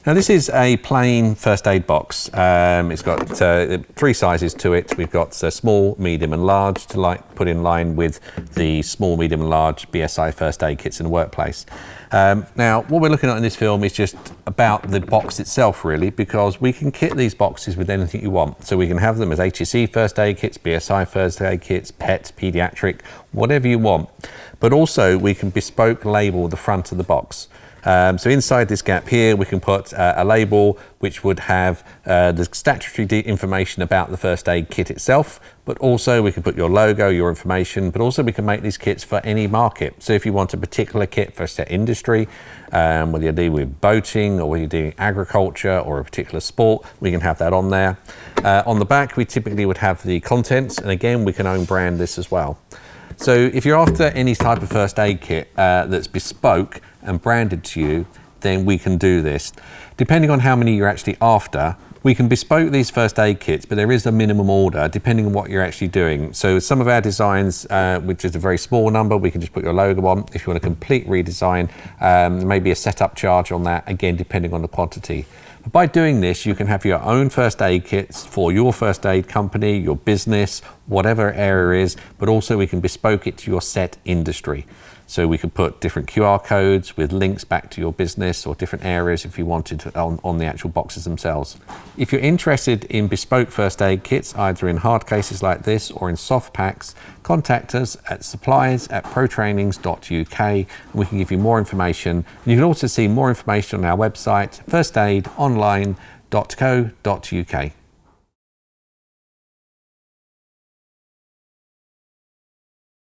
Now this is a plain first aid box. It's got 3 sizes to it. We've got small, medium and large to put in line with the small, medium and large BSI first aid kits in the workplace. Now what we're looking at in this film is just about the box itself really, because we can kit these boxes with anything you want. So we can have them as HSE first aid kits, BSI first aid kits, pet, paediatric, whatever you want. But also we can bespoke label the front of the box. So inside this gap here, we can put a label which would have the statutory information about the first aid kit itself, but also we can put your logo, your information, but also we can make these kits for any market. So if you want a particular kit for a set industry, whether you're dealing with boating or whether you're doing agriculture or a particular sport, we can have that on there. On the back, we typically would have the contents, and again, we can own brand this as well. So if you're after any type of first aid kit that's bespoke and branded to you, then we can do this. Depending on how many you're actually after, we can bespoke these first aid kits, but there is a minimum order depending on what you're actually doing. So some of our designs, which is a very small number, we can just put your logo on. If you want a complete redesign, maybe a setup charge on that, again, depending on the quantity. But by doing this, you can have your own first aid kits for your first aid company, your business, whatever area is, but also we can bespoke it to your set industry. So we could put different QR codes with links back to your business or different areas if you wanted to, on the actual boxes themselves. If you're interested in bespoke first aid kits, either in hard cases like this or in soft packs, contact us at supplies@protrainings.uk and we can give you more information. And you can also see more information on our website, firstaidonline.co.uk.